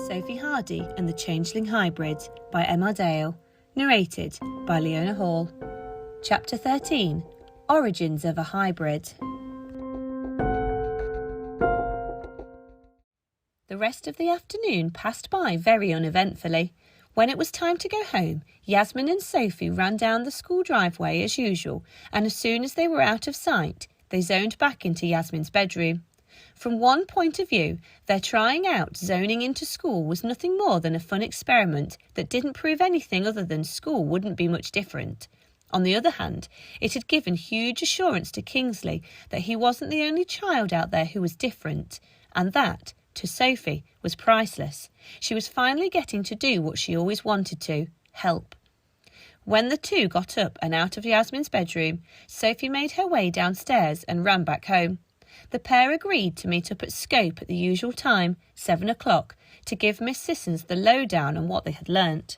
Sophie Hardy and the Changeling Hybrid by Emma Dale. Narrated by Leona Hall. Chapter 13. Origins of a Hybrid. The rest of the afternoon passed by very uneventfully. When it was time to go home, Yasmin and Sophie ran down the school driveway as usual, and as soon as they were out of sight, they zoned back into Yasmin's bedroom. From one point of view, their trying out zoning into school was nothing more than a fun experiment that didn't prove anything other than school wouldn't be much different. On the other hand, it had given huge assurance to Kingsley that he wasn't the only child out there who was different, and that, to Sophie, was priceless. She was finally getting to do what she always wanted to, help. When the two got up and out of Yasmin's bedroom, Sophie made her way downstairs and ran back home. The pair agreed to meet up at Scope at the usual time, 7 o'clock, to give Miss Sissons the lowdown on what they had learnt.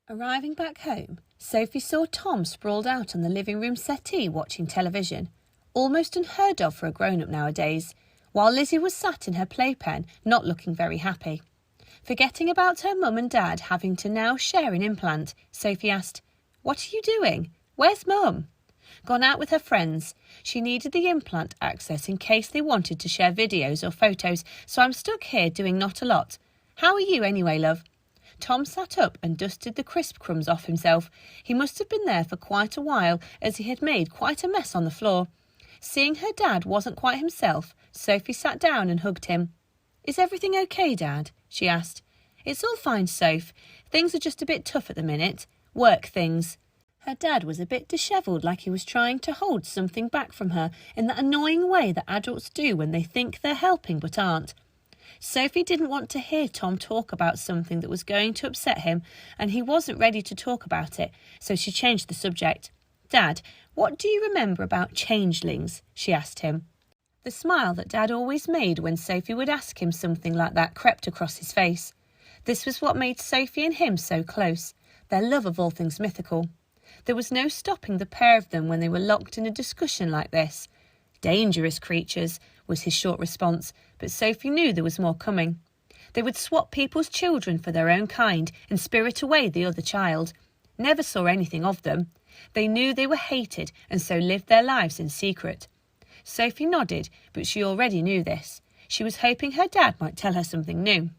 Arriving back home, Sophie saw Tom sprawled out on the living room settee watching television, almost unheard of for a grown-up nowadays, while Lizzie was sat in her playpen, not looking very happy. Forgetting about her mum and dad having to now share an implant, Sophie asked, "What are you doing? Where's Mum?" "Gone out with her friends. She needed the implant access in case they wanted to share videos or photos, so I'm stuck here doing not a lot. How are you anyway, love?" Tom sat up and dusted the crisp crumbs off himself. He must have been there for quite a while, as he had made quite a mess on the floor. Seeing her dad wasn't quite himself, Sophie sat down and hugged him. "Is everything okay, Dad?" she asked. "It's all fine, Soph. Things are just a bit tough at the minute. Work things." Her dad was a bit dishevelled, like he was trying to hold something back from her in that annoying way that adults do when they think they're helping but aren't. Sophie didn't want to hear Tom talk about something that was going to upset him, and he wasn't ready to talk about it, so she changed the subject. "Dad, what do you remember about changelings?" she asked him. The smile that Dad always made when Sophie would ask him something like that crept across his face. This was what made Sophie and him so close, their love of all things mythical. There was no stopping the pair of them when they were locked in a discussion like this. "Dangerous creatures," was his short response, but Sophie knew there was more coming. They would swap people's children for their own kind and spirit away the other child. Never saw anything of them. They knew they were hated and so lived their lives in secret. Sophie nodded, but she already knew this. She was hoping her dad might tell her something new.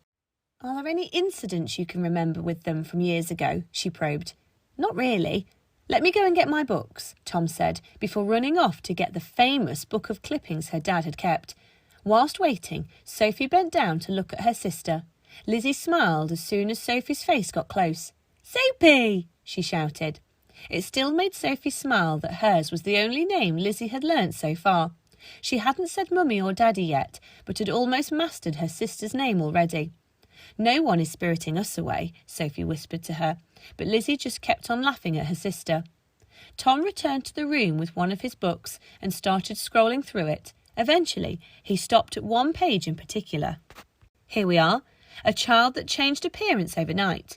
"Are there any incidents you can remember with them from years ago?" she probed. "Not really. Let me go and get my books," Tom said, before running off to get the famous book of clippings her dad had kept. Whilst waiting, Sophie bent down to look at her sister. Lizzie smiled as soon as Sophie's face got close. "Sophie!" she shouted. It still made Sophie smile that hers was the only name Lizzie had learnt so far. She hadn't said Mummy or Daddy yet, but had almost mastered her sister's name already. "No one is spiriting us away," Sophie whispered to her, but Lizzie just kept on laughing at her sister. Tom returned to the room with one of his books and started scrolling through it. Eventually, he stopped at one page in particular. "Here we are, a child that changed appearance overnight.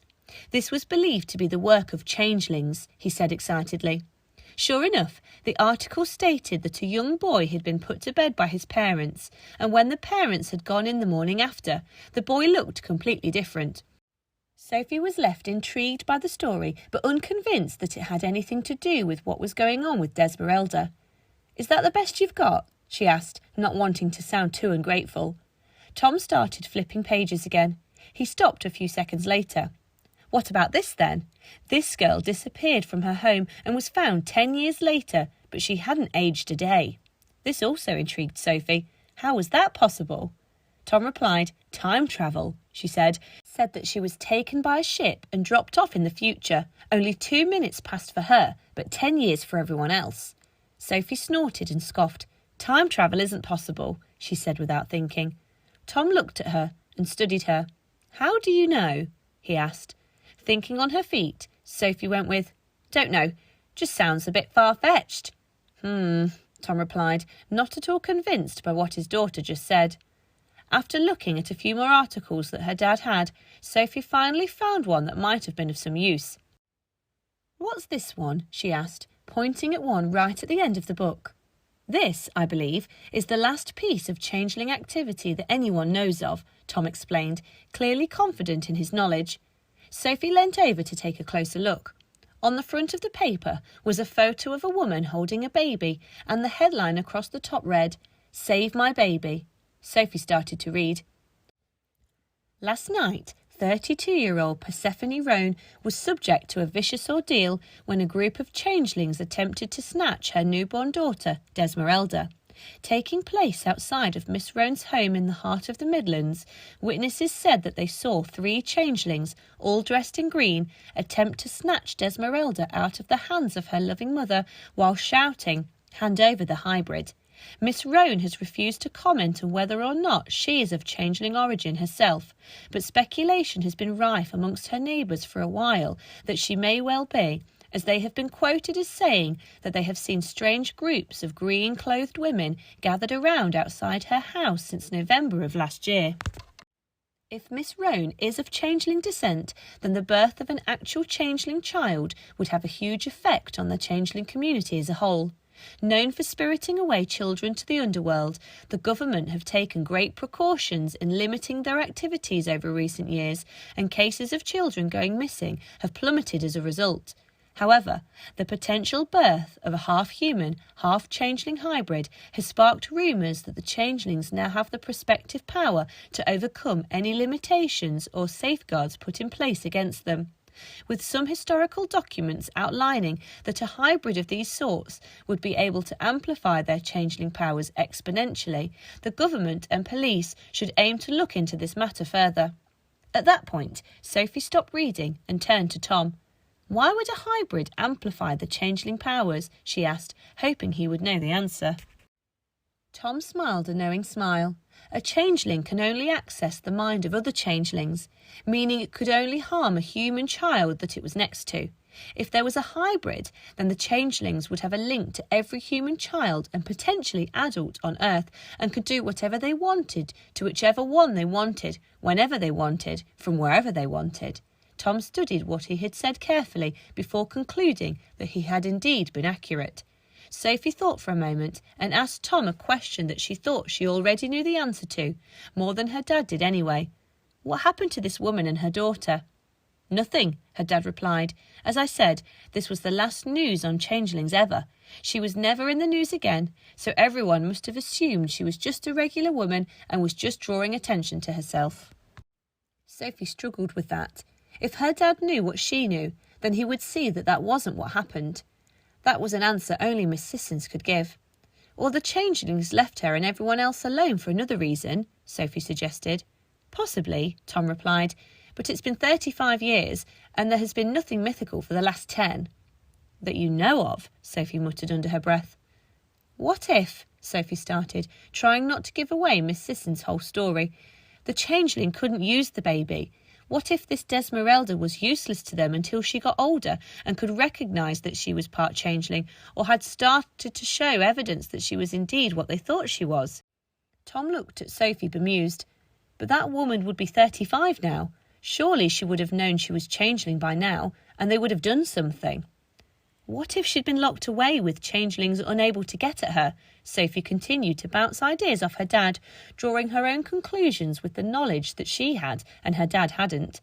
This was believed to be the work of changelings," he said excitedly. Sure enough, the article stated that a young boy had been put to bed by his parents, and when the parents had gone in the morning after, the boy looked completely different. Sophie was left intrigued by the story, but unconvinced that it had anything to do with what was going on with Desmeralda. "Is that the best you've got?" she asked, not wanting to sound too ungrateful. Tom started flipping pages again. He stopped a few seconds later. "What about this then? This girl disappeared from her home and was found 10 years later, but she hadn't aged a day." This also intrigued Sophie. How was that possible? Tom replied, "Time travel," she said that she was taken by a ship and dropped off in the future. Only 2 minutes passed for her, but 10 years for everyone else. Sophie snorted and scoffed. "Time travel isn't possible," she said without thinking. Tom looked at her and studied her. "How do you know?" he asked. Thinking on her feet, Sophie went with, "Don't know, just sounds a bit far-fetched." Tom replied, not at all convinced by what his daughter just said. After looking at a few more articles that her dad had, Sophie finally found one that might have been of some use. "What's this one?" she asked, pointing at one right at the end of the book. This, I believe, is the last piece of changeling activity that anyone knows of, Tom explained, clearly confident in his knowledge. Sophie leant over to take a closer look. On the front of the paper was a photo of a woman holding a baby, and the headline across the top read, "Save my baby." Sophie started to read. Last night, 32-year-old Persephone Roan was subject to a vicious ordeal when a group of changelings attempted to snatch her newborn daughter, Desmeralda. Taking place outside of Miss Roan's home in the heart of the Midlands, witnesses said that they saw 3 changelings, all dressed in green, attempt to snatch Desmeralda out of the hands of her loving mother while shouting, "Hand over the hybrid." Miss Roan has refused to comment on whether or not she is of changeling origin herself, but speculation has been rife amongst her neighbours for a while that she may well be, as they have been quoted as saying that they have seen strange groups of green-clothed women gathered around outside her house since November of last year. If Miss Roan is of changeling descent, then the birth of an actual changeling child would have a huge effect on the changeling community as a whole. Known for spiriting away children to the underworld, the government have taken great precautions in limiting their activities over recent years, and cases of children going missing have plummeted as a result. However, the potential birth of a half-human, half-changeling hybrid has sparked rumours that the changelings now have the prospective power to overcome any limitations or safeguards put in place against them. With some historical documents outlining that a hybrid of these sorts would be able to amplify their changeling powers exponentially, the government and police should aim to look into this matter further. At that point, Sophie stopped reading and turned to Tom. "Why would a hybrid amplify the changeling powers?" she asked, hoping he would know the answer. Tom smiled a knowing smile. A changeling can only access the mind of other changelings, meaning it could only harm a human child that it was next to. If there was a hybrid, then the changelings would have a link to every human child and potentially adult on Earth, and could do whatever they wanted to whichever one they wanted, whenever they wanted, from wherever they wanted. Tom studied what he had said carefully before concluding that he had indeed been accurate. Sophie thought for a moment and asked Tom a question that she thought she already knew the answer to, more than her dad did anyway. What happened to this woman and her daughter? Nothing, her dad replied. As I said, this was the last news on changelings ever. She was never in the news again, so everyone must have assumed she was just a regular woman and was just drawing attention to herself. Sophie struggled with that. If her dad knew what she knew, then he would see that that wasn't what happened. That was an answer only Miss Sissons could give. Or the changelings left her and everyone else alone for another reason, Sophie suggested. Possibly, Tom replied, but it's been 35 years and there has been nothing mythical for the last 10. That you know of, Sophie muttered under her breath. What if, Sophie started, trying not to give away Miss Sissons' whole story, the changeling couldn't use the baby? What if this Desmeralda was useless to them until she got older and could recognise that she was part changeling, or had started to show evidence that she was indeed what they thought she was? Tom looked at Sophie bemused. But that woman would be 35 now. Surely she would have known she was changeling by now, and they would have done something. What if she'd been locked away with changelings unable to get at her? Sophie continued to bounce ideas off her dad, drawing her own conclusions with the knowledge that she had and her dad hadn't.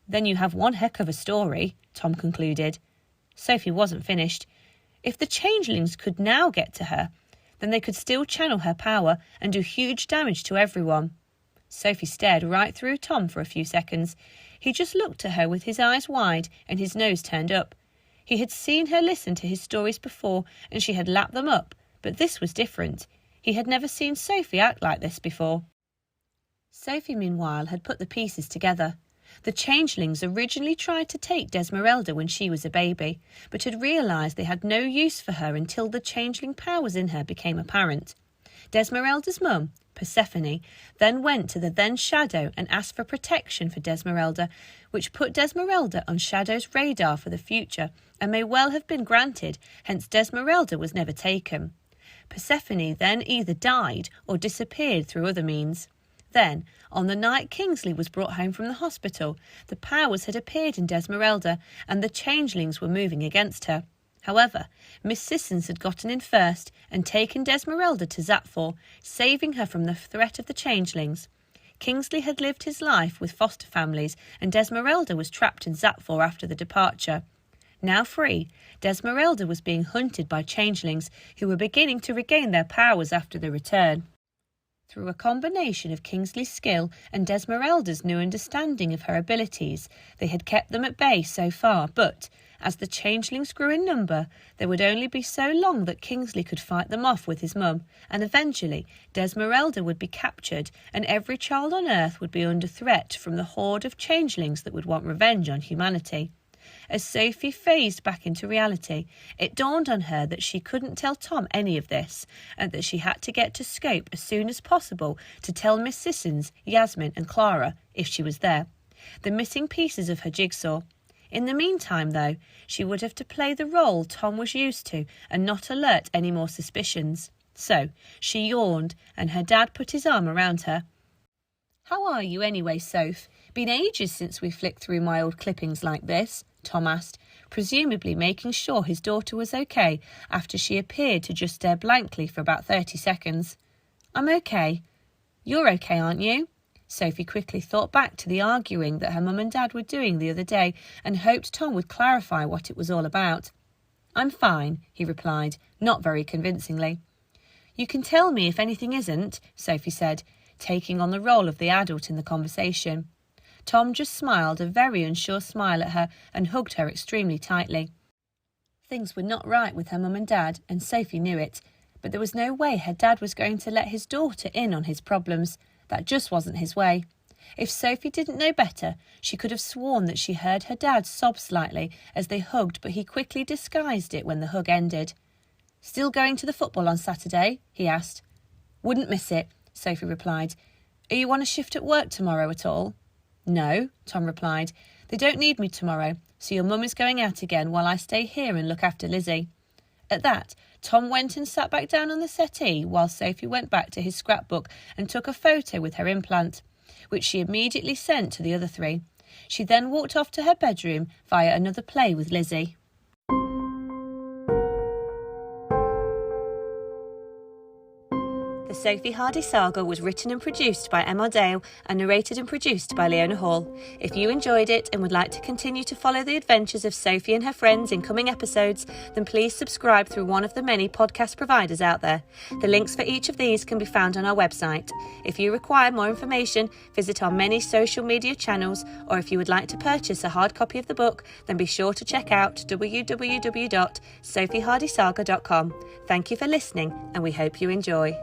Then you have one heck of a story, Tom concluded. Sophie wasn't finished. If the changelings could now get to her, then they could still channel her power and do huge damage to everyone. Sophie stared right through Tom for a few seconds. He just looked at her with his eyes wide and his nose turned up. He had seen her listen to his stories before and she had lapped them up, but this was different. He had never seen Sophie act like this before. Sophie, meanwhile, had put the pieces together. The changelings originally tried to take Desmeralda when she was a baby, but had realised they had no use for her until the changeling powers in her became apparent. Desmeralda's mum, Persephone, then went to the then Shadow and asked for protection for Desmeralda, which put Desmeralda on Shadow's radar for the future and may well have been granted, hence Desmeralda was never taken. Persephone then either died or disappeared through other means. Then, on the night Kingsley was brought home from the hospital, the powers had appeared in Desmeralda and the changelings were moving against her. However, Miss Sissons had gotten in first and taken Desmeralda to Zapfor, saving her from the threat of the changelings. Kingsley had lived his life with foster families, and Desmeralda was trapped in Zapfor after the departure. Now free, Desmeralda was being hunted by changelings who were beginning to regain their powers after the return. Through a combination of Kingsley's skill and Desmeralda's new understanding of her abilities, they had kept them at bay so far, but as the changelings grew in number, there would only be so long that Kingsley could fight them off with his mum, and eventually Desmeralda would be captured, and every child on Earth would be under threat from the horde of changelings that would want revenge on humanity. As Sophie phased back into reality, it dawned on her that she couldn't tell Tom any of this, and that she had to get to Scope as soon as possible to tell Miss Sissons, Yasmin and Clara, if she was there, the missing pieces of her jigsaw. In the meantime, though, she would have to play the role Tom was used to and not alert any more suspicions. So she yawned, and her dad put his arm around her. "How are you anyway, Soph? Been ages since we flicked through my old clippings like this," Tom asked, presumably making sure his daughter was okay after she appeared to just stare blankly for about 30 seconds. "I'm okay. You're okay, aren't you?" Sophie quickly thought back to the arguing that her mum and dad were doing the other day and hoped Tom would clarify what it was all about. "I'm fine," he replied, not very convincingly. "You can tell me if anything isn't," Sophie said, taking on the role of the adult in the conversation. Tom just smiled a very unsure smile at her and hugged her extremely tightly. Things were not right with her mum and dad, and Sophie knew it, but there was no way her dad was going to let his daughter in on his problems. That just wasn't his way. If Sophie didn't know better, she could have sworn that she heard her dad sob slightly as they hugged, but he quickly disguised it when the hug ended. "Still going to the football on Saturday?" he asked. "Wouldn't miss it," Sophie replied. "Are you on a shift at work tomorrow at all?" "No," Tom replied. "They don't need me tomorrow, so your mum is going out again while I stay here and look after Lizzie." At that, Tom went and sat back down on the settee while Sophie went back to his scrapbook and took a photo with her implant, which she immediately sent to the other three. She then walked off to her bedroom via another play with Lizzie. The Sophie Hardy saga was written and produced by Emma Dale and narrated and produced by Leona Hall. If you enjoyed it and would like to continue to follow the adventures of Sophie and her friends in coming episodes, then please subscribe through one of the many podcast providers out there. The links for each of these can be found on our website. If you require more information, visit our many social media channels, or if you would like to purchase a hard copy of the book, then be sure to check out www.sophiehardysaga.com. Thank you for listening, and we hope you enjoy.